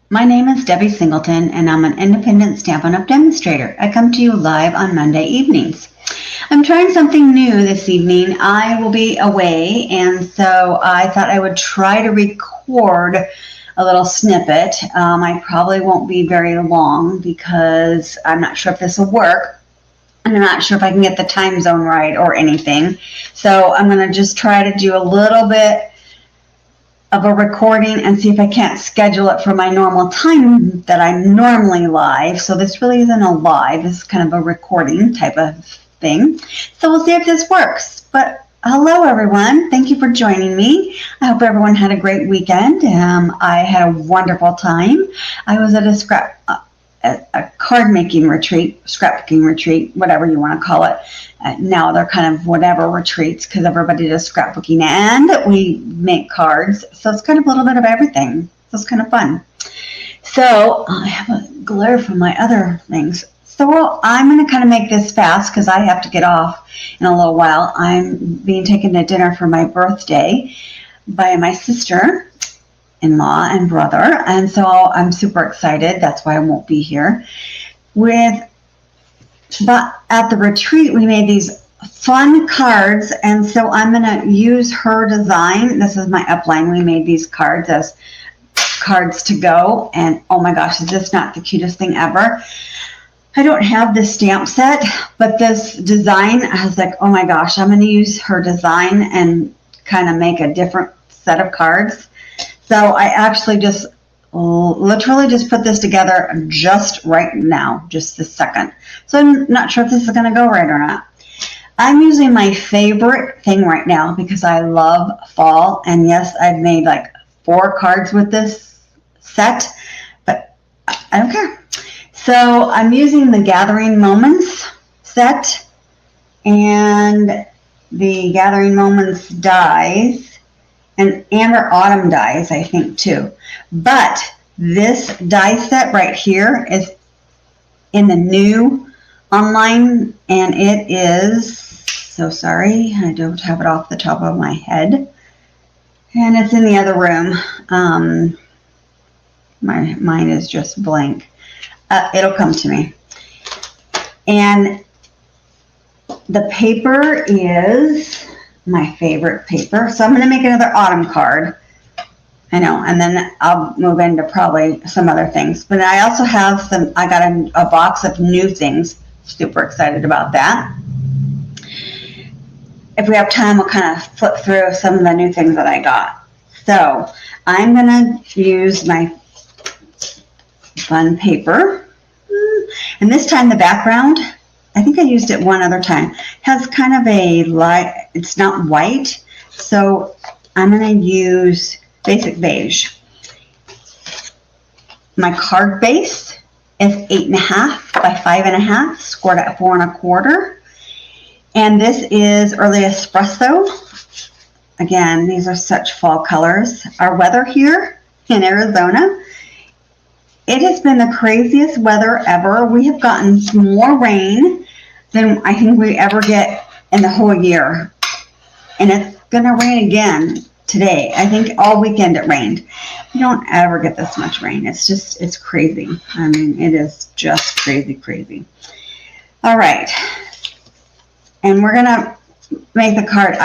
My name is Debbie Singleton, and I'm an independent Stampin' Up! Demonstrator. I come to you live on Monday evenings. I'm trying something new this evening. I will be away, and so I thought I would try to record a little snippet. I probably won't be very long because I'm not sure if this will work. I'm not sure if I can get the time zone right or anything. So I'm going to just try to do a little bit of a recording and see if I can't schedule it for my normal time that I'm normally live. So this really isn't a live, it's kind of a recording type of thing. So we'll see if this works. But hello everyone, thank you for joining me. I hope everyone had a great weekend. I had a wonderful time. I was at a card making retreat, scrapbooking retreat, whatever you want to call it. Now they're kind of whatever retreats because everybody does scrapbooking and we make cards. So it's kind of a little bit of everything. So it's kind of fun. So I have a glare from my other things. So I'm going to kind of make this fast because I have to get off in a little while. I'm being taken to dinner for my birthday by my sister-in-law and brother, and so I'm super excited. That's why I won't be here. But at the retreat, we made these fun cards, and so I'm going to use her design. This is my upline. We made these cards as cards to go, and oh my gosh, is this not the cutest thing ever? I don't have this stamp set, but this design, I was like, oh my gosh, I'm going to use her design and kind of make a different set of cards. So I actually just literally just put this together just right now, just this second. So I'm not sure if this is going to go right or not. I'm using my favorite thing right now because I love fall. And yes, I've made like 4 cards with this set, but I don't care. So I'm using the Gathering Moments set and the Gathering Moments dies and our Autumn dies, I think, too. But this die set right here is in the new online, and it is, so sorry, I don't have it off the top of my head. And it's in the other room. Mine is just blank. It'll come to me. And the paper is my favorite paper. So I'm going to make another autumn card. I know, and then I'll move into probably some other things. But I also have some, I got a box of new things. Super excited about that. If we have time, we'll kind of flip through some of the new things that I got. So I'm going to use my fun paper. And this time the background, I think I used it one other time, has kind of a light, it's not white. So I'm going to use basic beige. My card base is 8.5 by 5.5, scored at 4 1/4. And this is Early Espresso. Again, these are such fall colors. Our weather here in Arizona, it has been the craziest weather ever. We have gotten more rain than I think we ever get in the whole year. And it's going to rain again today. I think all weekend it rained. We don't ever get this much rain. It's just, it's crazy. I mean, it is just crazy, crazy. All right. And we're going to make the card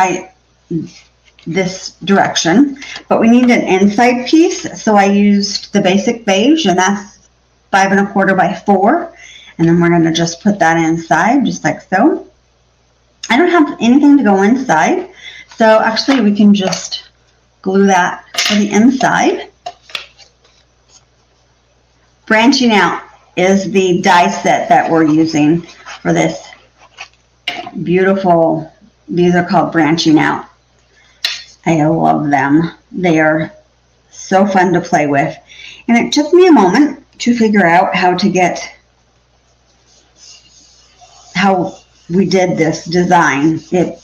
this direction, but we need an inside piece. So I used the basic beige, and that's 5 1/4 by 4. And then we're going to just put that inside just like so. I don't have anything to go inside. So actually we can just glue that to the inside. Branching Out is the die set that we're using for this beautiful, these are called Branching Out. I love them. They are so fun to play with. And it took me a moment to figure out how we did this design. It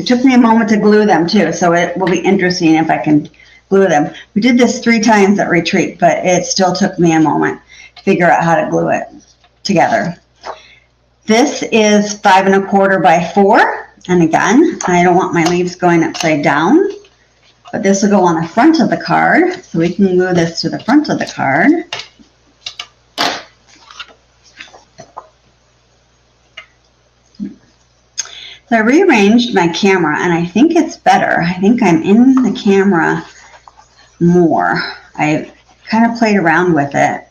took me a moment to glue them too, so it will be interesting if I can glue them. We did this 3 times at retreat, but it still took me a moment to figure out how to glue it together. This is 5 1/4 by 4, and again, I don't want my leaves going upside down, but this will go on the front of the card. So we can glue this to the front of the card. So I rearranged my camera, and I think it's better. I think I'm in the camera more. I kind of played around with it,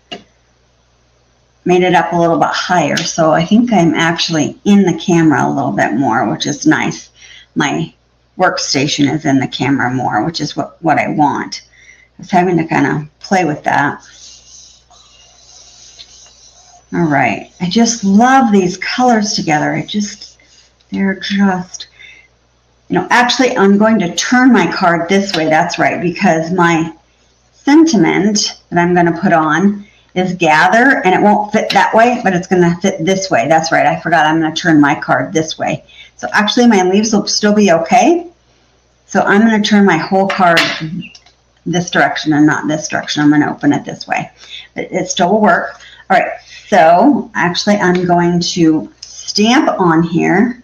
made it up a little bit higher, so I think I'm actually in the camera a little bit more, which is nice. My workstation is in the camera more, which is what I want. I was having to kind of play with that. All right, I just love these colors together. They're just, you know, actually I'm going to turn my card this way. That's right, because my sentiment that I'm going to put on is gather, and it won't fit that way, but it's going to fit this way. That's right, I forgot. I'm going to turn my card this way. So actually my leaves will still be okay. So I'm going to turn my whole card this direction and not this direction. I'm going to open it this way, but it still will work. All right, so actually I'm going to stamp on here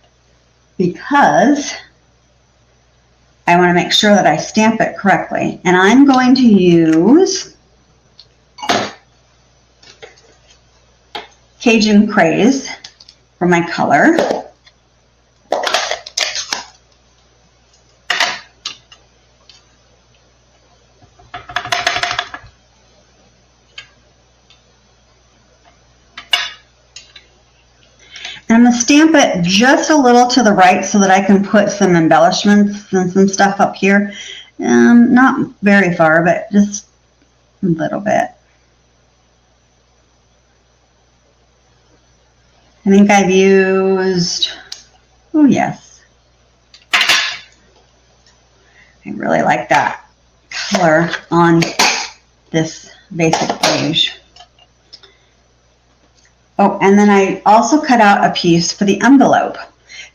because I want to make sure that I stamp it correctly. And I'm going to use Cajun Craze for my color. And I'm going to stamp it just a little to the right so that I can put some embellishments and some stuff up here. Not very far, but just a little bit. I think I've used, oh yes, I really like that color on this basic beige. Oh, and then I also cut out a piece for the envelope.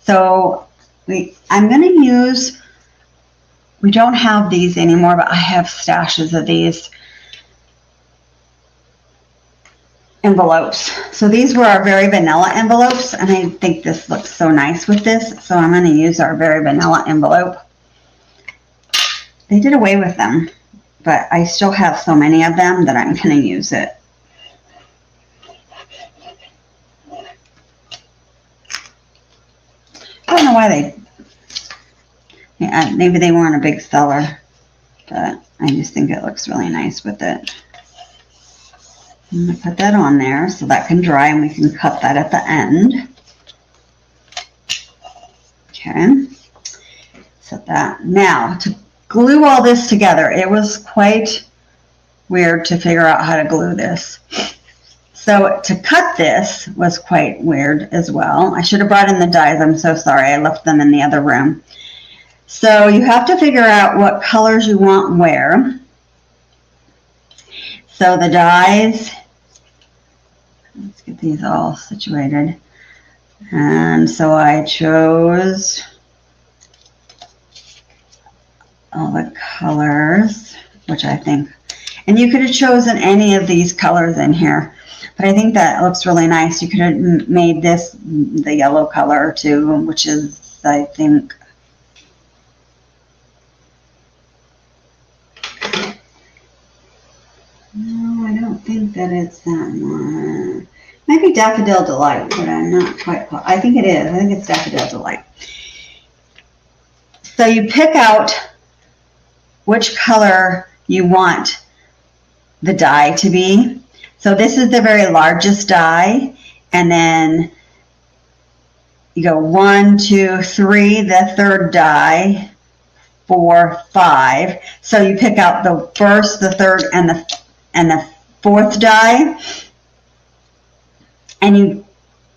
So I'm going to use, we don't have these anymore, but I have stashes of these envelopes. So these were our Very Vanilla envelopes, and I think this looks so nice with this. So I'm going to use our Very Vanilla envelope. They did away with them, but I still have so many of them that I'm going to use it. I don't know why maybe they weren't a big seller, but I just think it looks really nice with it. I'm going to put that on there so that can dry, and we can cut that at the end. Okay, set that. Now, to glue all this together, it was quite weird to figure out how to glue this. So to cut this was quite weird as well. I should have brought in the dies. I'm so sorry. I left them in the other room. So you have to figure out what colors you want where. So the dies, let's get these all situated. And so I chose all the colors, which I think, and you could have chosen any of these colors in here. But I think that looks really nice. You could have made this the yellow color too, which is, I think, no, I don't think that it's that one. Might be Daffodil Delight, but I'm not quite, I think it is. I think it's Daffodil Delight. So you pick out which color you want the die to be. So this is the very largest die, and then you go 1, 2, 3, the third die, 4, 5. So you pick out the first, the third, and the fourth die, and you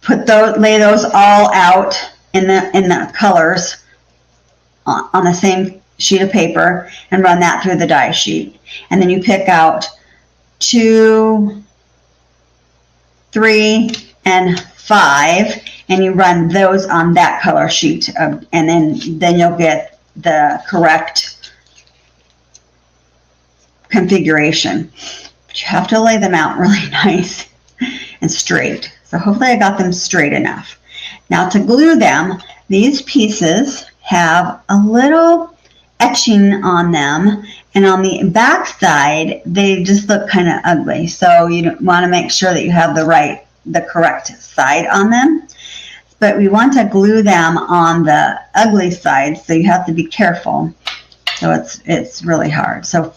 put those, lay those all out in the colors on the same sheet of paper, and run that through the die sheet. And then you pick out 2, 3, and 5, and you run those on that color sheet, and then you'll get the correct configuration. But you have to lay them out really nice and straight. So hopefully I got them straight enough. Now to glue them, these pieces have a little etching on them, and on the back side they just look kind of ugly. So you want to make sure that you have the correct side on them. But we want to glue them on the ugly side, so you have to be careful. So it's really hard. So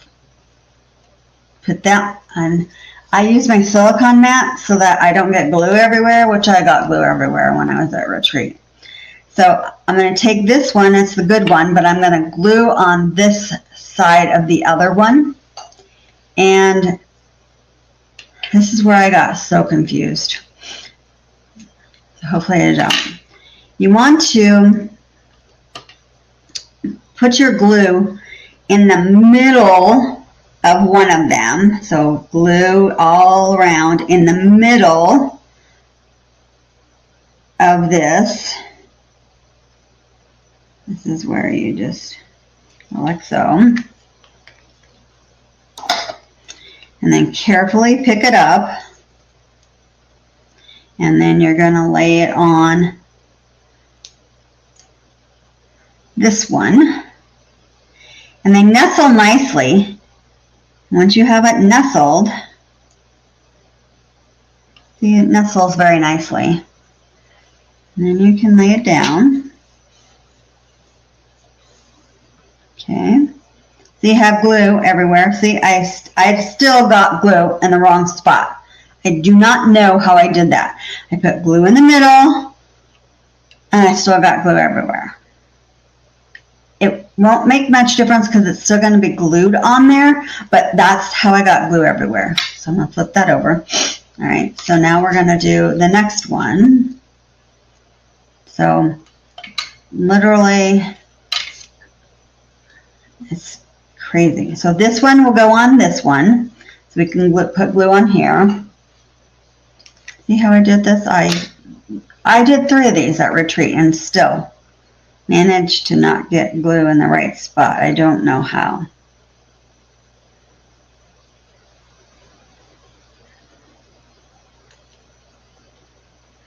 put that on. I use my silicone mat so that I don't get glue everywhere, which I got glue everywhere when I was at retreat. So I'm going to take this one, it's the good one, but I'm going to glue on this side of the other one. And this is where I got so confused. So hopefully I don't. You want to put your glue in the middle of one of them. So glue all around in the middle of this. This is where you just go like so. And then carefully pick it up. And then you're going to lay it on this one. And they nestle nicely. Once you have it nestled, see, it nestles very nicely. And then you can lay it down. Okay. So you have glue everywhere. See, I still got glue in the wrong spot. I do not know how I did that. I put glue in the middle, and I still got glue everywhere. It won't make much difference because it's still going to be glued on there, but that's how I got glue everywhere. So I'm going to flip that over. All right, so now we're going to do the next one. So literally, it's crazy. So this one will go on this one. So we can put glue on here. See how I did this? I did 3 of these at retreat and still managed to not get glue in the right spot. I don't know how.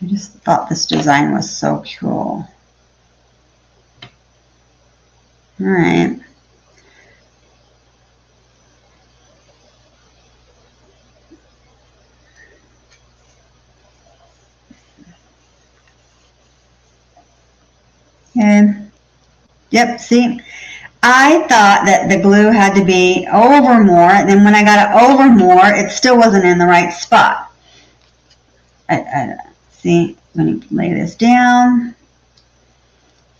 I just thought this design was so cool. All right. Okay. Yep, see? I thought that the glue had to be over more. Then when I got it over more, it still wasn't in the right spot. See, let me lay this down.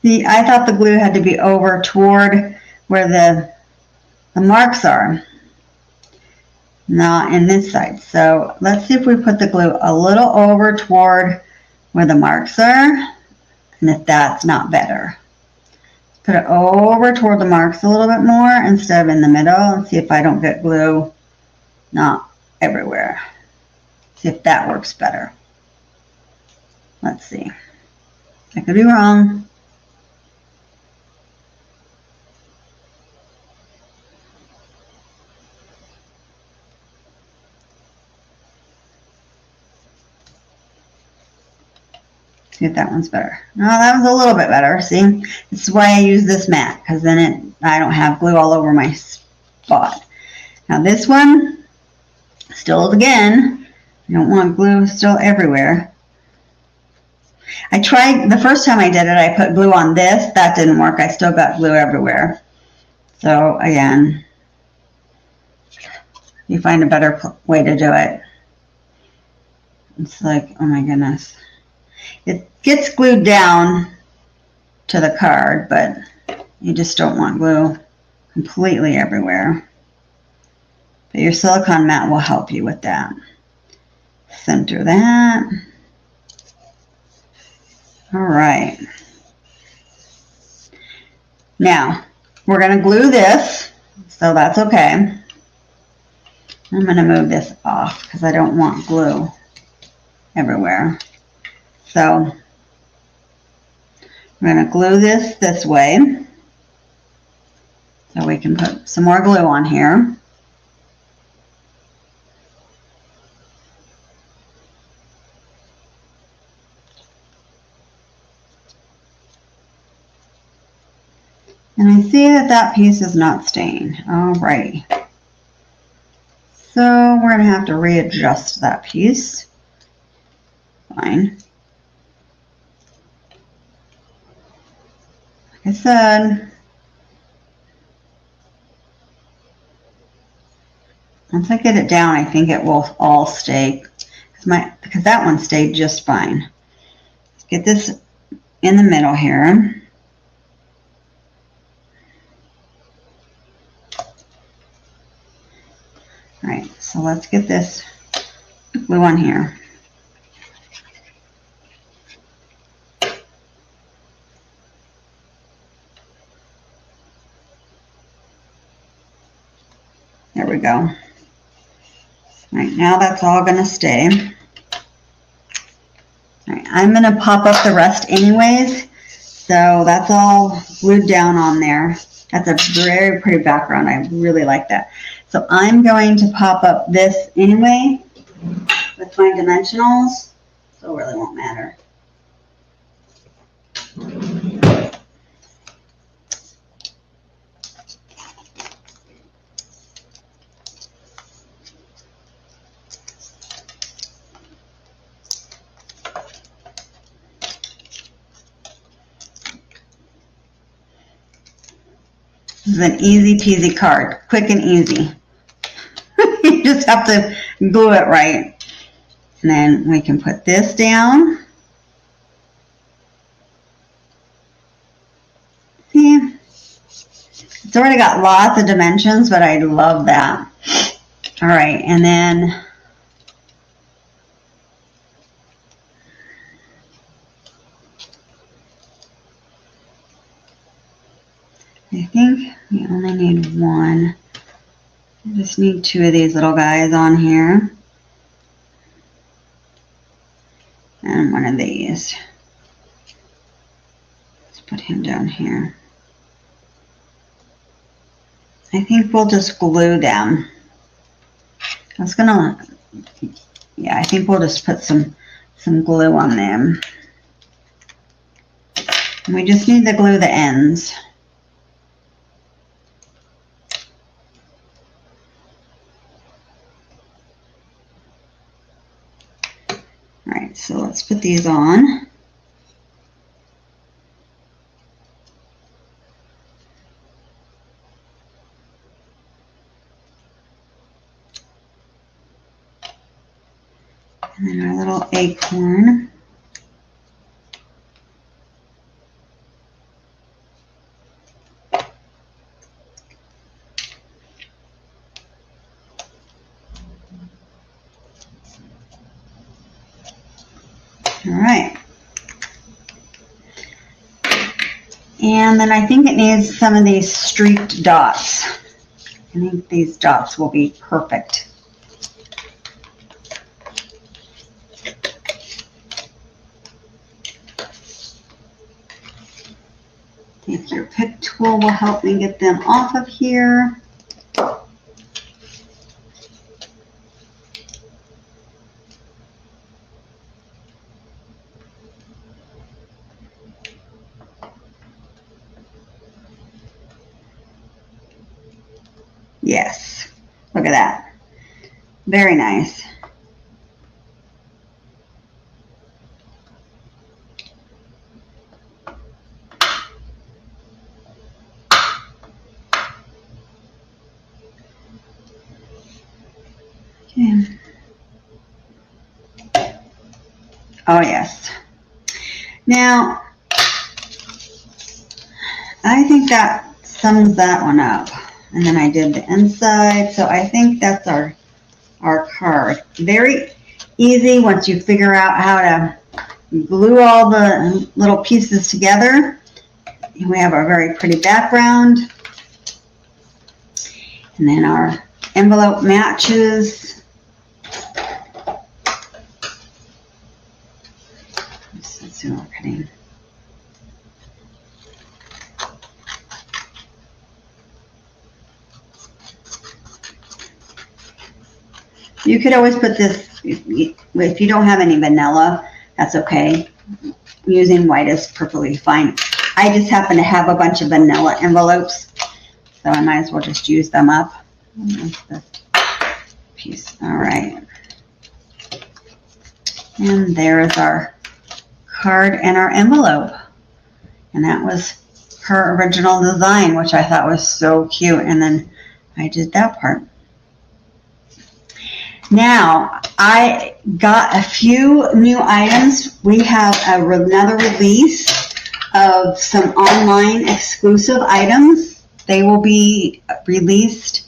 See, I thought the glue had to be over toward where the marks are, not in this side. So let's see if we put the glue a little over toward where the marks are, and if that's not better. Put it over toward the marks a little bit more instead of in the middle, and see if I don't get glue not everywhere. See if that works better. Let's see. I could be wrong. See if that one's better. No, that was a little bit better. See, this is why I use this mat, because then I don't have glue all over my spot. Now this one, still again, I don't want glue still everywhere. I tried, the first time I did it, I put glue on this. That didn't work. I still got glue everywhere. So again, you find a better way to do it. It's like, oh my goodness. It gets glued down to the card, but you just don't want glue completely everywhere. But your silicone mat will help you with that. Center that. All right. Now, we're going to glue this, so that's okay. I'm going to move this off because I don't want glue everywhere. So, we're going to glue this way. So we can put some more glue on here. And I see that that piece is not staying. Alrighty. So we're going to have to readjust that piece. Fine. Like I said, once I get it down, I think it will all stay. Because that one stayed just fine. Let's get this in the middle here. All right, so let's get this blue on here. There we go. All right, now that's all going to stay. All right, I'm going to pop up the rest anyways, so that's all glued down on there. That's a very pretty background. I really like that. So I'm going to pop up this anyway with my dimensionals, so it really won't matter. This is an easy peasy card, quick and easy. You just have to glue it right. And then we can put this down. See? It's already got lots of dimensions, but I love that. All right, and then I think we only need one. I just need two of these little guys on here. And one of these. Let's put him down here. I think we'll just glue them. I think we'll just put some glue on them. And we just need to glue the ends. All right, so let's put these on. And then our little acorn. All right. And then I think it needs some of these streaked dots. I think these dots will be perfect. If your pick tool will help me get them off of here. Yes, look at that. Very nice. Okay. Oh, yes. Now, I think that sums that one up. And then I did the inside, so I think that's our card. Very easy once you figure out how to glue all the little pieces together. We have our very pretty background. And then our envelope matches. Let's see what we're cutting. You could always put this, if you don't have any vanilla, that's okay. Using white is perfectly fine. I just happen to have a bunch of vanilla envelopes, so I might as well just use them up. This piece. All right. And there's our card and our envelope. And that was her original design, which I thought was so cute. And then I did that part. Now, I got a few new items. We have another release of some online exclusive items. They will be released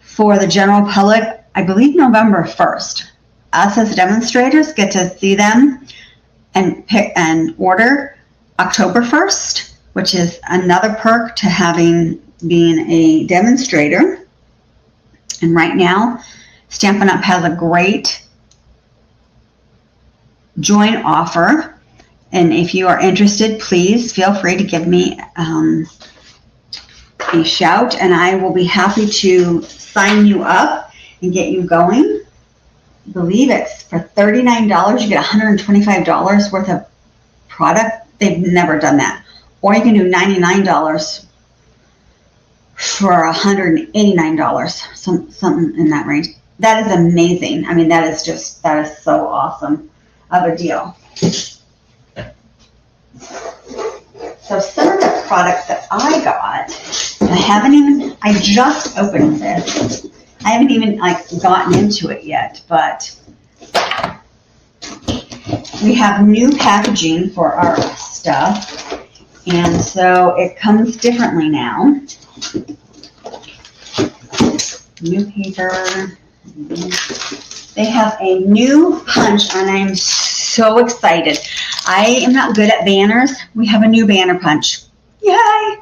for the general public, I believe, November 1st. Us as demonstrators get to see them and pick and order October 1st, which is another perk to being a demonstrator. And right now, Stampin' Up! Has a great joint offer. And if you are interested, please feel free to give me a shout, and I will be happy to sign you up and get you going. I believe it's for $39, you get $125 worth of product. They've never done that. Or you can do $99 for $189, something in that range. That is amazing. I mean, that is so awesome of a deal. So some of the products that I got, I just opened this. I haven't even gotten into it yet, but we have new packaging for our stuff, and so it comes differently now. New paper. They have a new punch, and I'm so excited. I am not good at banners. We have a new banner punch. Yay!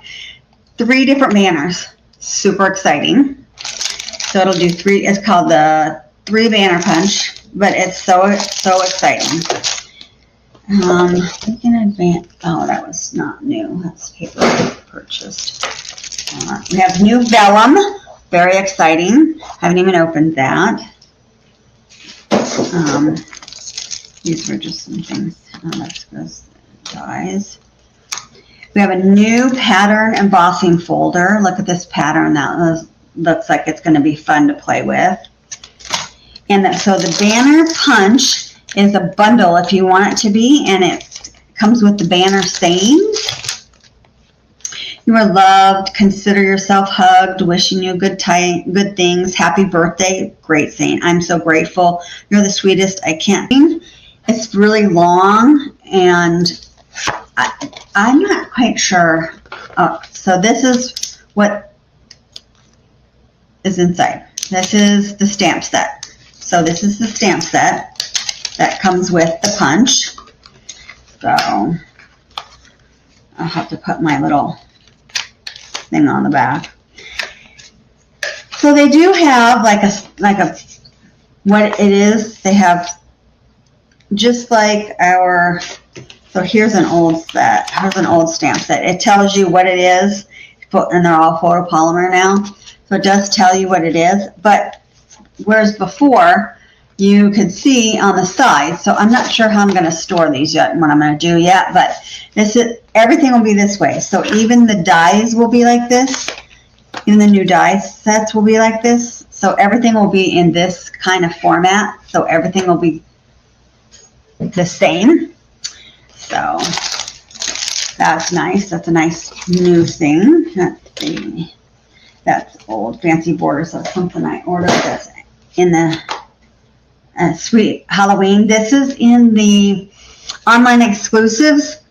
3 different banners. Super exciting. So it'll do 3. It's called the 3 banner punch, but it's so exciting. Thinking advance. Oh, that was not new. That's paper I purchased. We have new vellum. Very exciting. Haven't even opened that. These were just some things. Let's go dies. We have a new pattern embossing folder. Look at this pattern. That looks like it's going to be fun to play with. And so the banner punch is a bundle if you want it to be, and it comes with the banner sayings. You are loved. Consider yourself hugged. Wishing you good things. Happy birthday. Great saying. I'm so grateful. You're the sweetest. I can't. It's really long, and I'm not quite sure. So this is what is inside. This is the stamp set. So this is the stamp set that comes with the punch. So I'll have to put my little thing on the back. So they do have like a what it is. They have just like our. So here's an old set. Here's an old stamp set. It tells you what it is, and they're all photopolymer now. So it does tell you what it is. But whereas before, you could see on the side. So I'm not sure how I'm going to store these yet and what I'm going to do yet. But everything will be this way. So even the dies will be like this. Even the new die sets will be like this. So everything will be in this kind of format. So everything will be the same. So that's nice. That's a nice new thing. Let's see. That's old fancy borders. That's something I ordered that's in the Sweet Halloween. This is in the online exclusives.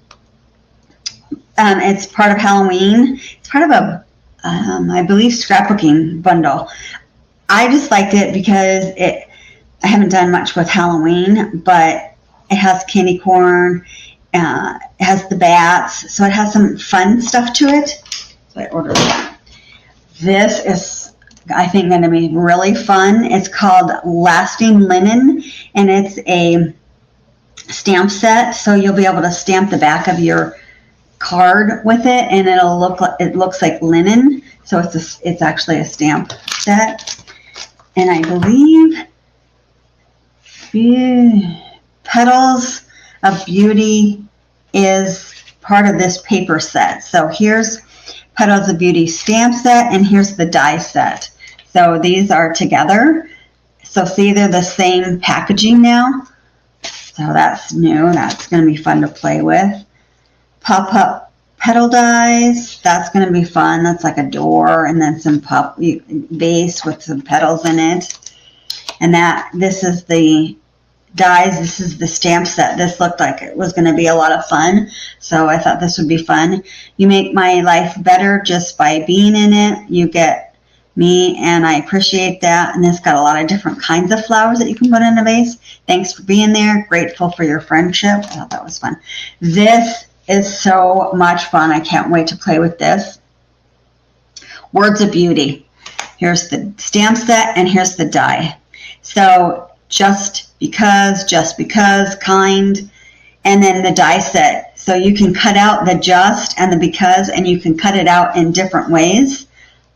It's part of Halloween. It's part of a, I believe, scrapbooking bundle. I just liked it because I haven't done much with Halloween, but it has candy corn. It has the bats, so it has some fun stuff to it. So I ordered that. This is, I think, going to be really fun. It's called Lasting Linen, and it's a stamp set. So you'll be able to stamp the back of your card with it, and it looks like linen. So it's actually a stamp set, and I believe Petals of Beauty is part of this paper set. So here's Petals of Beauty stamp set, and here's the die set. So these are together. So see, they're the same packaging now. So that's new. That's going to be fun to play with. Pop-up petal dies. That's going to be fun. That's like a door, and then some vase with some petals in it. And this is the dies. This is the stamp set. This looked like it was going to be a lot of fun, so I thought this would be fun. You make my life better just by being in it. You get me, and I appreciate that. And it's got a lot of different kinds of flowers that you can put in a vase. Thanks for being there. Grateful for your friendship. I thought that was fun. This is so much fun. I can't wait to play with this. Words of Beauty. Here's the stamp set, and here's the die. So just because, kind, and then the die set. So you can cut out the just and the because, and you can cut it out in different ways.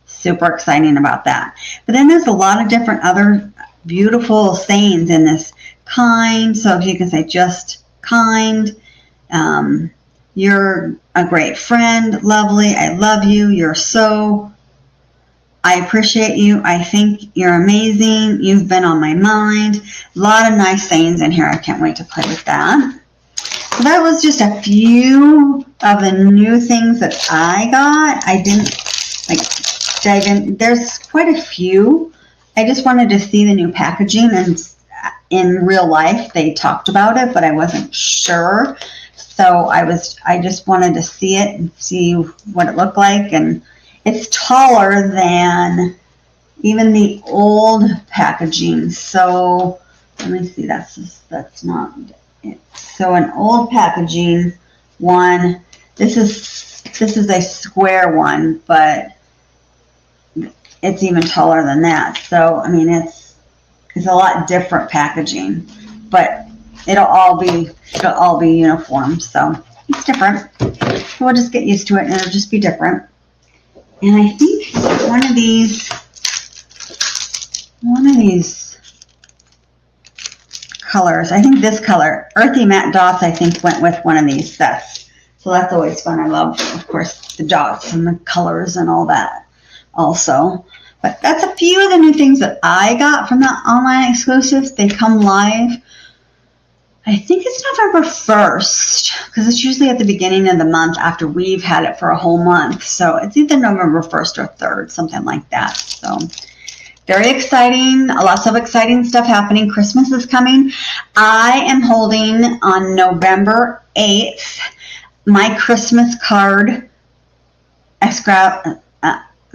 Super exciting about that. But then there's a lot of different other beautiful sayings in this. Kind, so if you can say just kind, you're a great friend, lovely, I love you, you're so, I appreciate you, I think you're amazing, you've been on my mind. A lot of nice sayings in here. I can't wait to play with that. So that was just a few of the new things that I got. I didn't dive in. There's quite a few. I just wanted to see the new packaging, and in real life they talked about it, but I wasn't sure. So I just wanted to see it and see what it looked like. And it's taller than even the old packaging. So let me see, that's not it. So an old packaging one, this is a square one, but it's even taller than that. So I mean, it's a lot different packaging, but it'll all be uniform. So it's different. So we'll just get used to it, and it'll just be different. And I think one of these colors, I think this color, Earthy Matte Dots, I think went with one of these sets. So that's always fun. I love, of course, the dots and the colors and all that also. But that's a few of the new things that I got from the online exclusives. They come live, I think it's November 1st, because it's usually at the beginning of the month after we've had it for a whole month. So it's either November 1st or 3rd, something like that. So very exciting, lots of exciting stuff happening. Christmas is coming. I am holding on November 8th my Christmas card.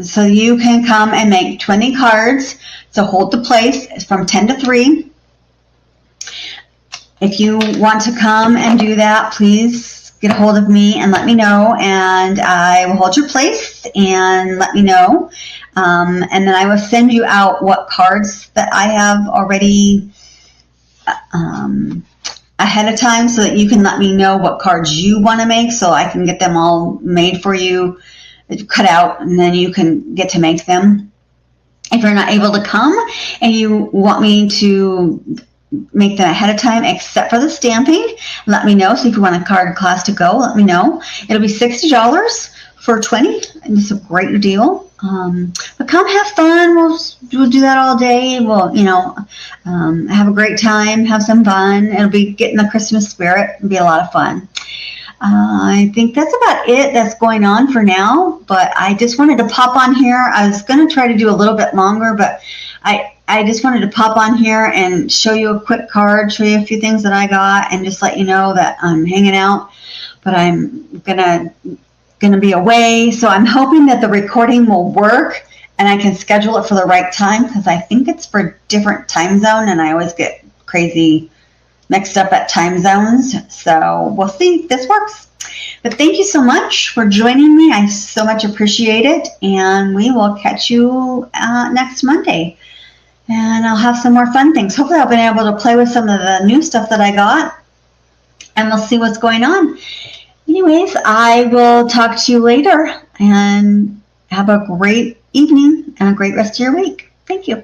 So you can come and make 20 cards. So hold the place from 10 to 3. If you want to come and do that, please get a hold of me and let me know, and I will hold your place and let me know. And then I will send you out what cards that I have already ahead of time, so that you can let me know what cards you want to make, so I can get them all made for you, cut out, and then you can get to make them. If you're not able to come and you want me to make them ahead of time, except for the stamping, let me know. So if you want a card class to go, let me know. It'll be $60 for 20, and it's a great deal. But come have fun. We'll do that all day. We'll, have a great time, have some fun. It'll be getting the Christmas spirit. It'll be a lot of fun. I think that's about it that's going on for now, but I just wanted to pop on here. I was going to try to do a little bit longer, but I just wanted to pop on here and show you a quick card, show you a few things that I got, and just let you know that I'm hanging out, but I'm gonna be away. So I'm hoping that the recording will work and I can schedule it for the right time, because I think it's for a different time zone, and I always get crazy mixed up at time zones. So we'll see if this works. But thank you so much for joining me. I so much appreciate it, and we will catch you next Monday. And I'll have some more fun things. Hopefully I'll be able to play with some of the new stuff that I got, and we'll see what's going on. Anyways, I will talk to you later, and have a great evening and a great rest of your week. Thank you.